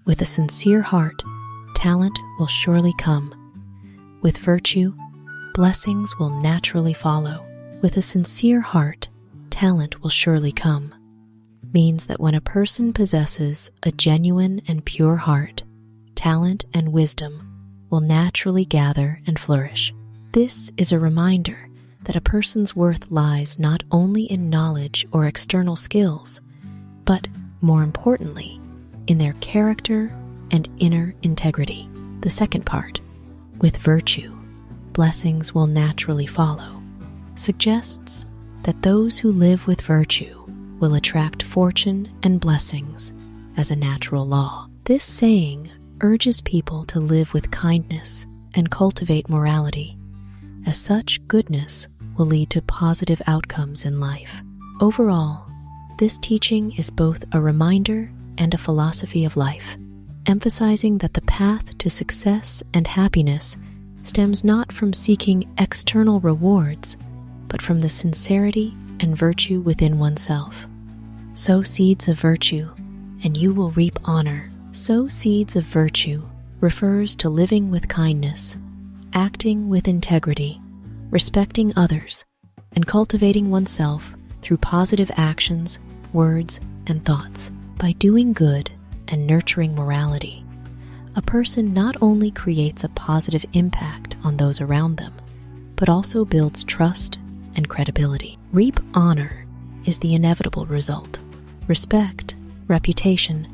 With a sincere heart, talent will surely come. With virtue, blessings will naturally follow. With a sincere heart, talent will surely come means that when a person possesses a genuine and pure heart, talent and wisdom will naturally gather and flourish. This is a reminder that a person's worth lies not only in knowledge or external skills, but, more importantly, in their character and inner integrity. The second part, with virtue, blessings will naturally follow, suggests that those who live with virtue will attract fortune and blessings as a natural law. This saying urges people to live with kindness and cultivate morality. As such, goodness will lead to positive outcomes in life. Overall, this teaching is both a reminder and a philosophy of life, emphasizing that the path to success and happiness stems not from seeking external rewards, but from the sincerity and virtue within oneself. Sow seeds of virtue, and you will reap honor. Sow seeds of virtue refers to living with kindness, acting with integrity, respecting others, and cultivating oneself through positive actions, words, and thoughts. By doing good and nurturing morality, a person not only creates a positive impact on those around them, but also builds trust and credibility. Reap honor is the inevitable result. Respect, reputation,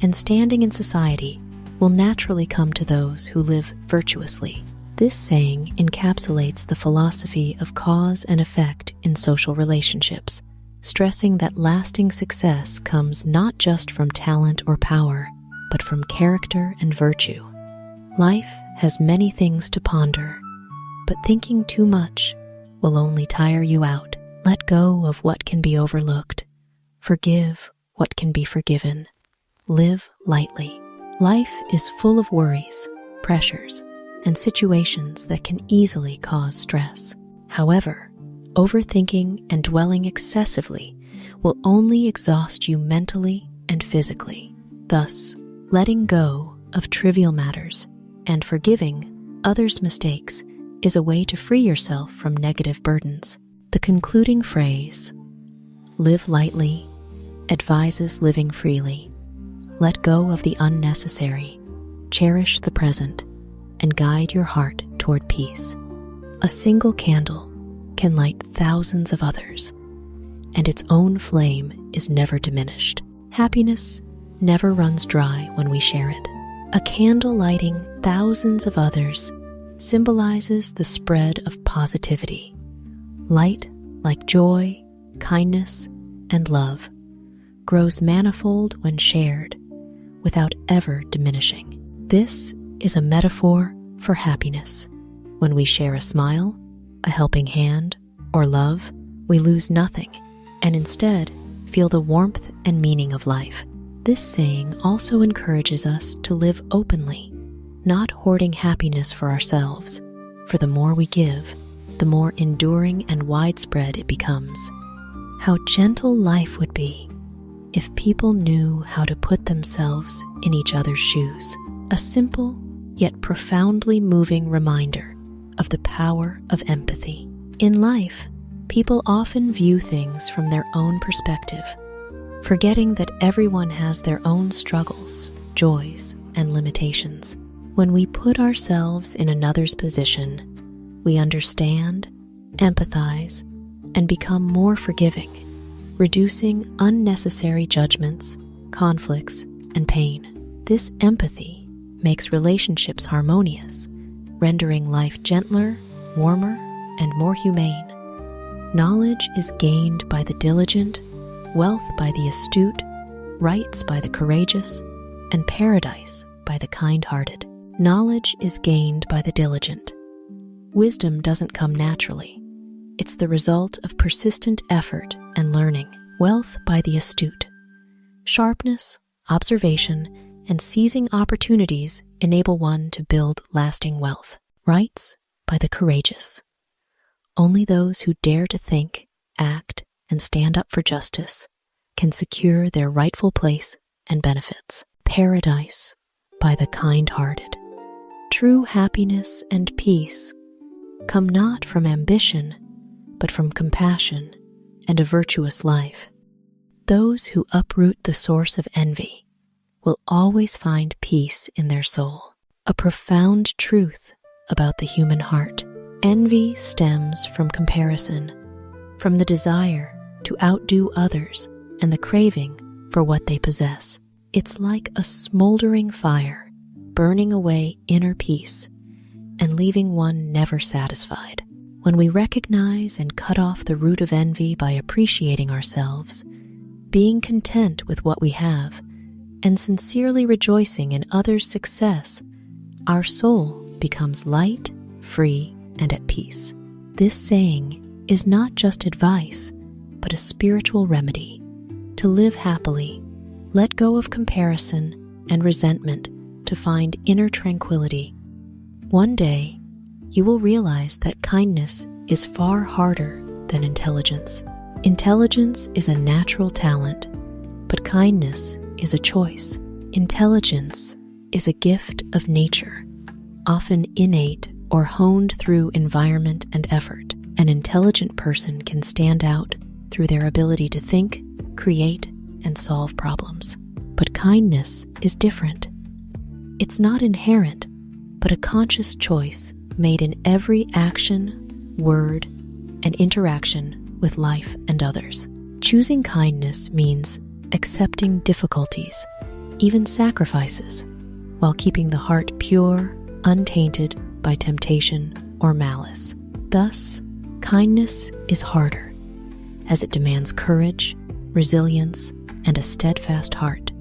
and standing in society will naturally come to those who live virtuously. This saying encapsulates the philosophy of cause and effect in social relationships, stressing that lasting success comes not just from talent or power, but from character and virtue. Life has many things to ponder, but thinking too much will only tire you out. Let go of what can be overlooked. Forgive what can be forgiven. Live lightly. Life is full of worries, pressures, and situations that can easily cause stress. However, overthinking and dwelling excessively will only exhaust you mentally and physically. Thus, letting go of trivial matters and forgiving others' mistakes is a way to free yourself from negative burdens. The concluding phrase, "Live lightly," advises living freely. Let go of the unnecessary, cherish the present, and guide your heart toward peace. A single candle can light thousands of others, and its own flame is never diminished. Happiness never runs dry when we share it. A candle lighting thousands of others symbolizes the spread of positivity. Light, like joy, kindness, and love, grows manifold when shared, without ever diminishing. This is a metaphor for happiness. When we share a smile, a helping hand, or love, we lose nothing, and instead feel the warmth and meaning of life. This saying also encourages us to live openly, not hoarding happiness for ourselves, for the more we give, the more enduring and widespread it becomes. How gentle life would be if people knew how to put themselves in each other's shoes. A simple yet profoundly moving reminder of the power of empathy. In life, people often view things from their own perspective, forgetting that everyone has their own struggles, joys, and limitations. When we put ourselves in another's position, we understand, empathize, and become more forgiving, reducing unnecessary judgments, conflicts, and pain. This empathy makes relationships harmonious, rendering life gentler, warmer, and more humane. Knowledge is gained by the diligent, wealth by the astute, rights by the courageous, and paradise by the kind-hearted. Knowledge is gained by the diligent. Wisdom doesn't come naturally. It's the result of persistent effort and learning. Wealth by the astute. Sharpness, observation, and seizing opportunities enable one to build lasting wealth. Rights by the courageous. Only those who dare to think, act, and stand up for justice can secure their rightful place and benefits. Paradise by the kind-hearted. True happiness and peace come not from ambition, but from compassion and a virtuous life. Those who uproot the source of envy will always find peace in their soul. A profound truth about the human heart. Envy stems from comparison, from the desire to outdo others and the craving for what they possess. It's like a smoldering fire, burning away inner peace and leaving one never satisfied. When we recognize and cut off the root of envy by appreciating ourselves, being content with what we have, and sincerely rejoicing in others' success, our soul becomes light, free, and at peace. This saying is not just advice, but a spiritual remedy. To live happily, let go of comparison and resentment to find inner tranquility. One day, you will realize that kindness is far harder than intelligence. Intelligence is a natural talent, but kindness is a choice. Intelligence is a gift of nature, often innate or honed through environment and effort. An intelligent person can stand out through their ability to think, create, and solve problems. But kindness is different. It's not inherent, but a conscious choice made in every action, word, and interaction with life and others. Choosing kindness means accepting difficulties, even sacrifices, while keeping the heart pure, untainted by temptation or malice. Thus, kindness is harder, as it demands courage, resilience, and a steadfast heart.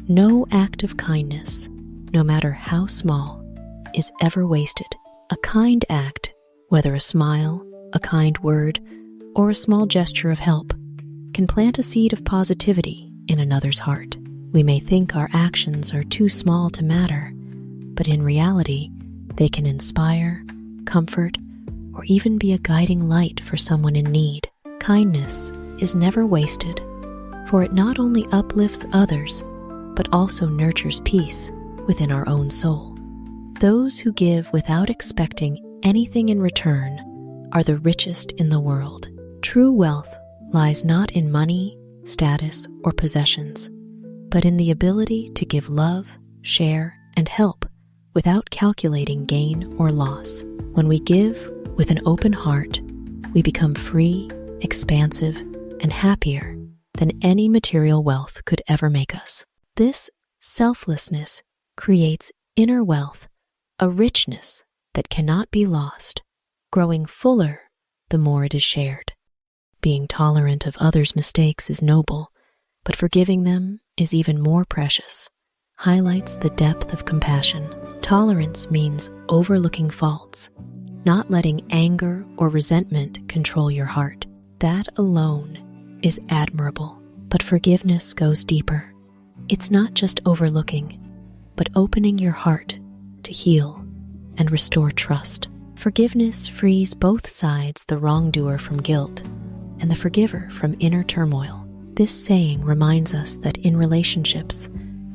No act of kindness, no matter how small, is ever wasted. A kind act, whether a smile, a kind word, or a small gesture of help, can plant a seed of positivity in another's heart. We may think our actions are too small to matter, but in reality, they can inspire, comfort, or even be a guiding light for someone in need. Kindness is never wasted, for it not only uplifts others, but also nurtures peace within our own soul. Those who give without expecting anything in return are the richest in the world. True wealth lies not in money, status, or possessions, but in the ability to give love, share, and help without calculating gain or loss. When we give with an open heart, we become free, expansive, and happier than any material wealth could ever make us. This selflessness creates inner wealth, a richness that cannot be lost, growing fuller the more it is shared. Being tolerant of others' mistakes is noble, but forgiving them is even more precious, highlights the depth of compassion. Tolerance means overlooking faults, not letting anger or resentment control your heart. That alone is admirable, but forgiveness goes deeper. It's not just overlooking, but opening your heart to heal and restore trust. Forgiveness frees both sides, the wrongdoer from guilt and the forgiver from inner turmoil. This saying reminds us that in relationships,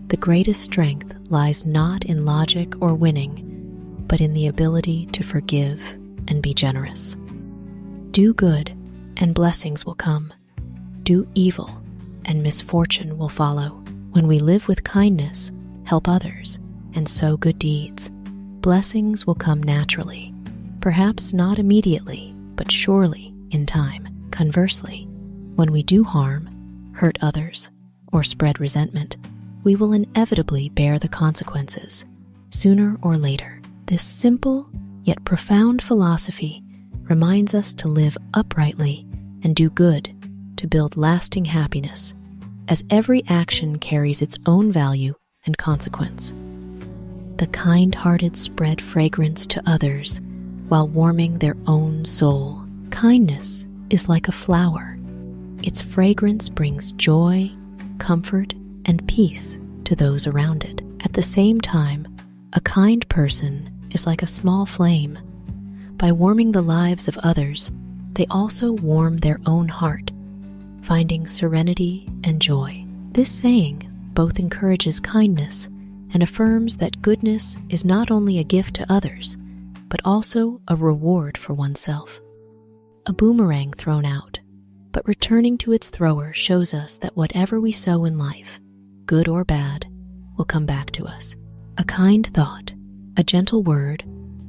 the greatest strength lies not in logic or winning, but in the ability to forgive and be generous. Do good, and blessings will come. Do evil, and misfortune will follow. When we live with kindness, help others, and sow good deeds, blessings will come naturally, perhaps not immediately, but surely in time. Conversely, when we do harm, hurt others, or spread resentment, we will inevitably bear the consequences, sooner or later. This simple yet profound philosophy reminds us to live uprightly and do good to build lasting happiness, as every action carries its own value and consequence. The kind-hearted spread fragrance to others while warming their own soul. Kindness is like a flower. Its fragrance brings joy, comfort, and peace to those around it. At the same time, a kind person is like a small flame. By warming the lives of others, they also warm their own heart, finding serenity and joy. This saying both encourages kindness and affirms that goodness is not only a gift to others, but also a reward for oneself. A boomerang thrown out, but returning to its thrower shows us that whatever we sow in life, good or bad, will come back to us. A kind thought, a gentle word,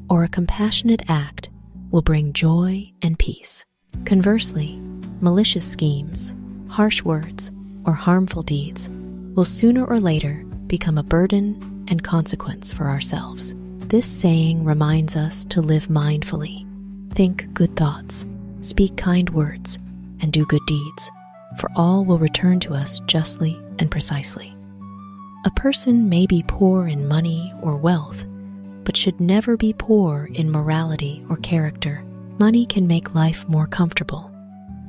or a compassionate act will bring joy and peace. Conversely, malicious schemes, harsh words, or harmful deeds will sooner or later become a burden and consequence for ourselves. This saying reminds us to live mindfully, think good thoughts, speak kind words, and do good deeds, for all will return to us justly and precisely. A person may be poor in money or wealth, but should never be poor in morality or character. Money can make life more comfortable,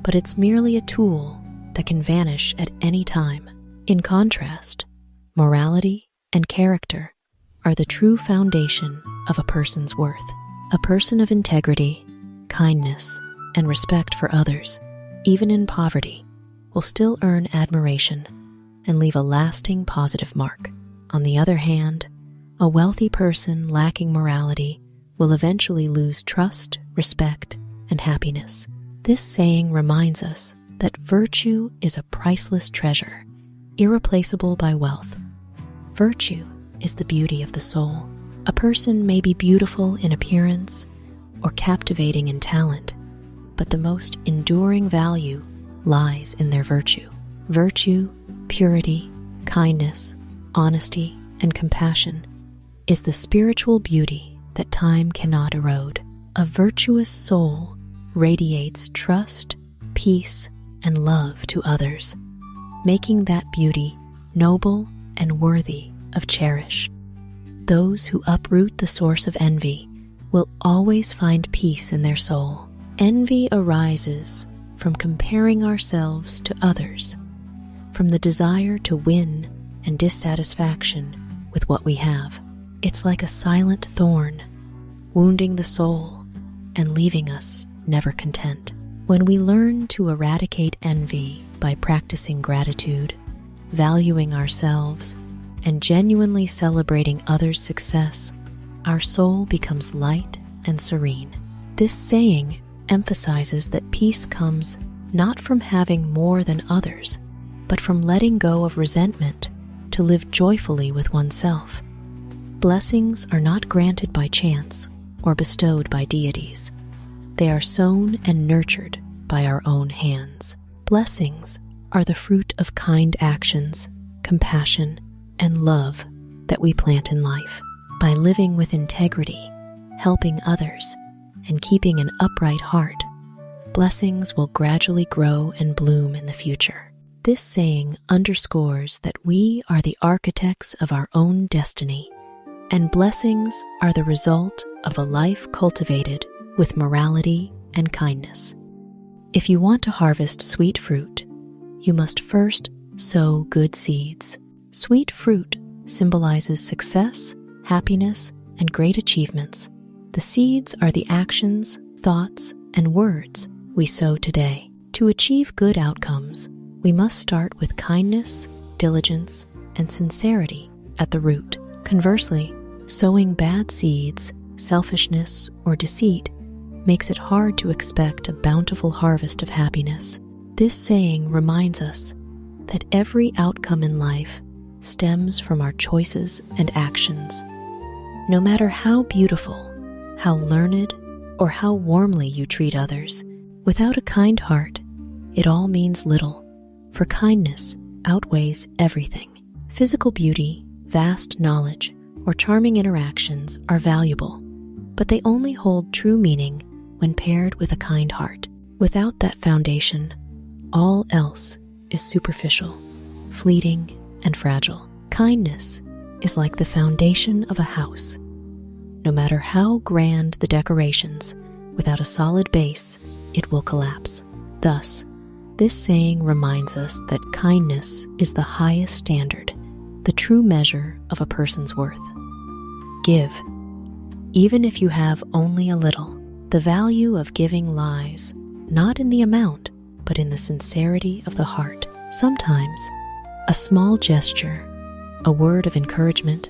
but it's merely a tool that can vanish at any time. In contrast, morality and character are the true foundation of a person's worth. A person of integrity, kindness, and respect for others, even in poverty, will still earn admiration and leave a lasting positive mark. On the other hand, a wealthy person lacking morality will eventually lose trust, respect, and happiness. This saying reminds us that virtue is a priceless treasure, irreplaceable by wealth. Virtue is the beauty of the soul. A person may be beautiful in appearance or captivating in talent, but the most enduring value lies in their virtue. Virtue, purity, kindness, honesty, and compassion is the spiritual beauty that time cannot erode. A virtuous soul radiates trust, peace, and love to others, making that beauty noble and worthy of cherish. Those who uproot the source of envy will always find peace in their soul. Envy arises from comparing ourselves to others, from the desire to win and dissatisfaction with what we have. It's like a silent thorn, wounding the soul and leaving us never content. When we learn to eradicate envy by practicing gratitude, valuing ourselves, and genuinely celebrating others' success, our soul becomes light and serene. This saying emphasizes that peace comes not from having more than others, but from letting go of resentment to live joyfully with oneself. Blessings are not granted by chance or bestowed by deities. They are sown and nurtured by our own hands. Blessings are the fruit of kind actions, compassion, and love that we plant in life. By living with integrity, helping others, and keeping an upright heart, blessings will gradually grow and bloom in the future. This saying underscores that we are the architects of our own destiny, and blessings are the result of a life cultivated with morality and kindness. If you want to harvest sweet fruit, you must first sow good seeds. Sweet fruit symbolizes success, happiness, and great achievements. The seeds are the actions, thoughts, and words we sow today. To achieve good outcomes, we must start with kindness, diligence, and sincerity at the root. Conversely, sowing bad seeds, selfishness, or deceit makes it hard to expect a bountiful harvest of happiness. This saying reminds us that every outcome in life stems from our choices and actions. No matter how beautiful, how learned, or how warmly you treat others, without a kind heart, it all means little, for kindness outweighs everything. Physical beauty, vast knowledge, or charming interactions are valuable, but they only hold true meaning when paired with a kind heart. Without that foundation, all else is superficial, fleeting, and fragile. Kindness is like the foundation of a house. No matter how grand the decorations, without a solid base, it will collapse. Thus, this saying reminds us that kindness is the highest standard, the true measure of a person's worth. Give, even if you have only a little. The value of giving lies not in the amount, but in the sincerity of the heart. Sometimes, a small gesture, A word of encouragement,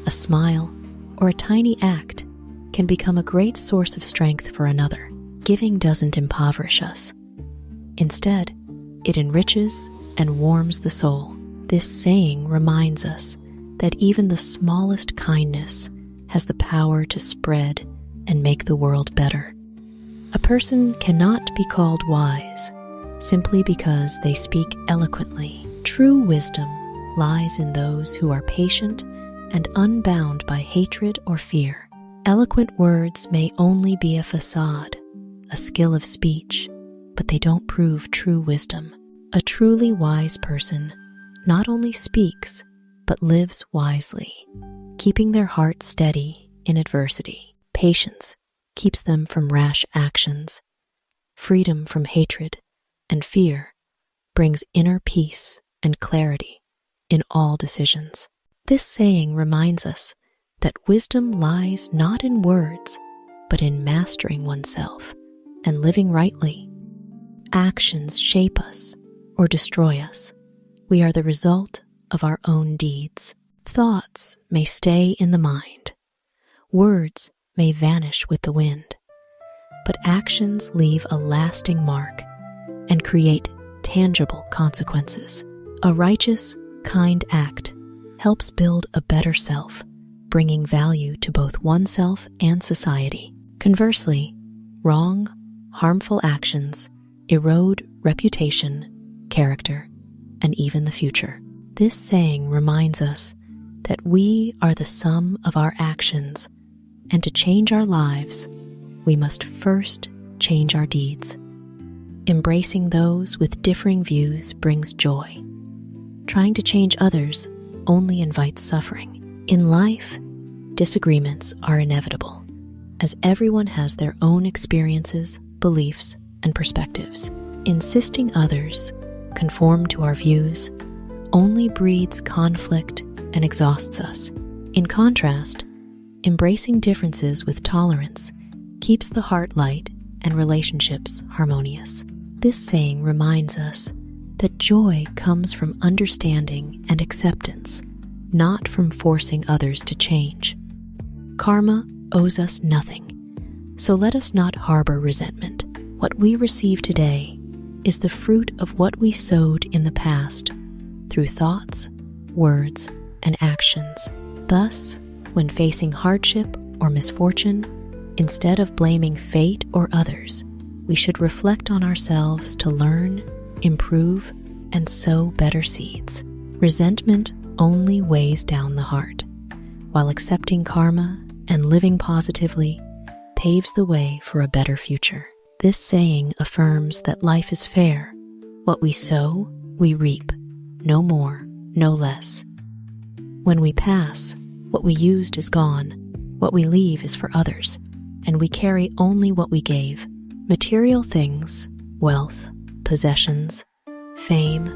a smile, or a tiny act can become a great source of strength for another. Giving doesn't impoverish us. Instead, it enriches and warms the soul. This saying reminds us that even the smallest kindness has the power to spread and make the world better. A person cannot be called wise simply because they speak eloquently. True wisdom lies in those who are patient and unbound by hatred or fear. Eloquent words may only be a facade, a skill of speech, but they don't prove true wisdom. A truly wise person not only speaks, but lives wisely, keeping their heart steady in adversity. Patience keeps them from rash actions. Freedom from hatred and fear brings inner peace and clarity in all decisions. This saying reminds us that wisdom lies not in words, but in mastering oneself and living rightly. Actions shape us or destroy us. We are the result of our own deeds. Thoughts may stay in the mind. Words may vanish with the wind. But actions leave a lasting mark and create tangible consequences. A righteous, kind act helps build a better self, bringing value to both oneself and society. Conversely, wrong, harmful actions erode reputation, character, and even the future. This saying reminds us that we are the sum of our actions, and to change our lives, we must first change our deeds. Embracing those with differing views brings joy. Trying to change others only invites suffering. In life, disagreements are inevitable, as everyone has their own experiences, beliefs, and perspectives. Insisting others conform to our views only breeds conflict and exhausts us. In contrast, embracing differences with tolerance keeps the heart light and relationships harmonious. This saying reminds us that joy comes from understanding and acceptance, not from forcing others to change. Karma owes us nothing, so let us not harbor resentment. What we receive today is the fruit of what we sowed in the past through thoughts, words, and actions. Thus, when facing hardship or misfortune, instead of blaming fate or others, we should reflect on ourselves to learn, improve, and sow better seeds. Resentment only weighs down the heart, while accepting karma and living positively paves the way for a better future. This saying affirms that life is fair. What we sow, we reap, no more, no less. When we pass, what we used is gone, what we leave is for others, and we carry only what we gave. Material things, wealth, possessions, fame,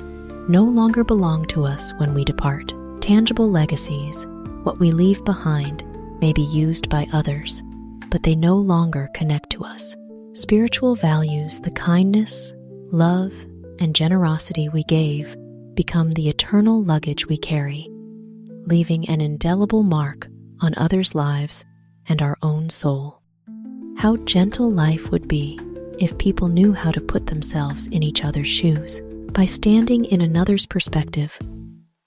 no longer belong to us when we depart. Tangible legacies, what we leave behind, may be used by others, but they no longer connect to us. Spiritual values, the kindness, love, and generosity we gave, become the eternal luggage we carry, leaving an indelible mark on others' lives and our own soul. How gentle life would be if people knew how to put themselves in each other's shoes. By standing in another's perspective,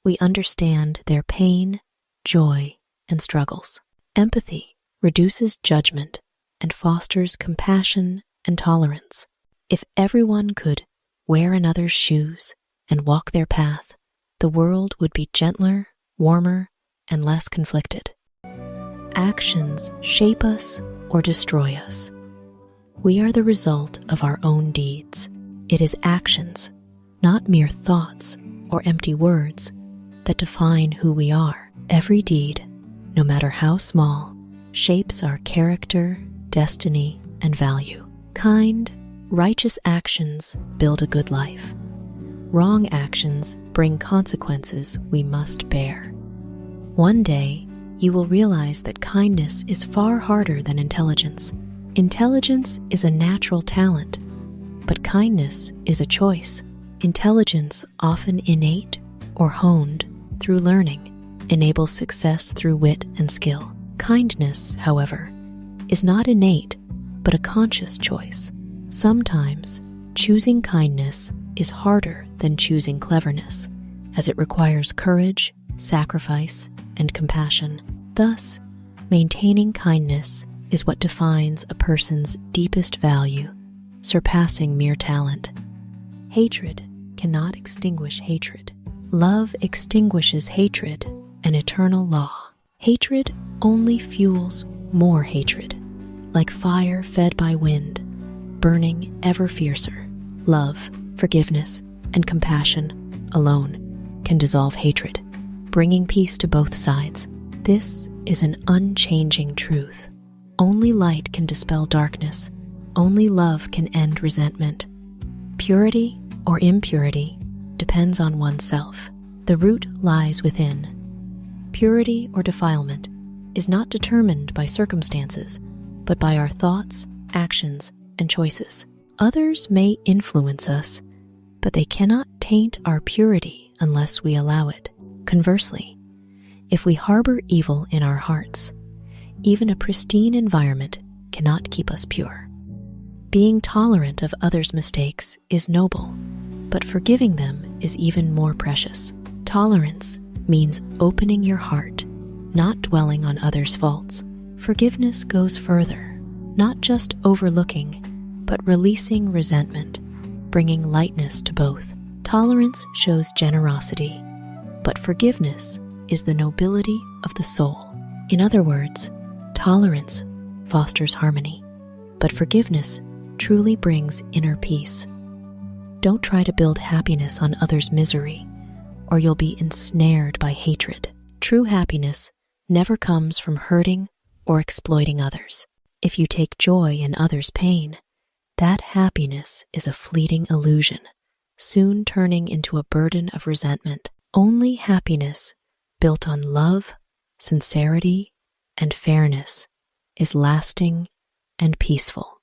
we understand their pain, joy, and struggles. Empathy reduces judgment and fosters compassion and tolerance. If everyone could wear another's shoes and walk their path, the world would be gentler, warmer, and less conflicted. Actions shape us or destroy us. We are the result of our own deeds. It is actions, not mere thoughts or empty words, that define who we are. Every deed, no matter how small, shapes our character, destiny, and value. Kind, righteous actions build a good life. Wrong actions bring consequences we must bear. One day, you will realize that kindness is far harder than intelligence. Intelligence is a natural talent, but kindness is a choice. Intelligence often innate or honed through learning. enables success through wit and skill. Kindness, however, is not innate, but a conscious choice. Sometimes, choosing kindness is harder than choosing cleverness, as it requires courage, sacrifice, and compassion. Thus, maintaining kindness is what defines a person's deepest value, surpassing mere talent. Hatred cannot extinguish hatred. Love extinguishes hatred, an eternal law. Hatred only fuels more hatred, like fire fed by wind, burning ever fiercer. Love, forgiveness, and compassion alone can dissolve hatred, bringing peace to both sides. This is an unchanging truth. Only light can dispel darkness. Only love can end resentment. Purity or impurity depends on oneself. The root lies within. Purity or defilement is not determined by circumstances, but by our thoughts, actions, and choices. Others may influence us, but they cannot taint our purity unless we allow it. Conversely, if we harbor evil in our hearts, even a pristine environment cannot keep us pure. Being tolerant of others' mistakes is noble, but forgiving them is even more precious. Tolerance means opening your heart, not dwelling on others' faults. Forgiveness goes further, not just overlooking, but releasing resentment, bringing lightness to both. Tolerance shows generosity, but forgiveness is the nobility of the soul. In other words, tolerance fosters harmony, but forgiveness truly brings inner peace. Don't try to build happiness on others' misery, or you'll be ensnared by hatred. True happiness never comes from hurting or exploiting others. If you take joy in others' pain, that happiness is a fleeting illusion, soon turning into a burden of resentment. Only happiness built on love, sincerity, and fairness is lasting and peaceful.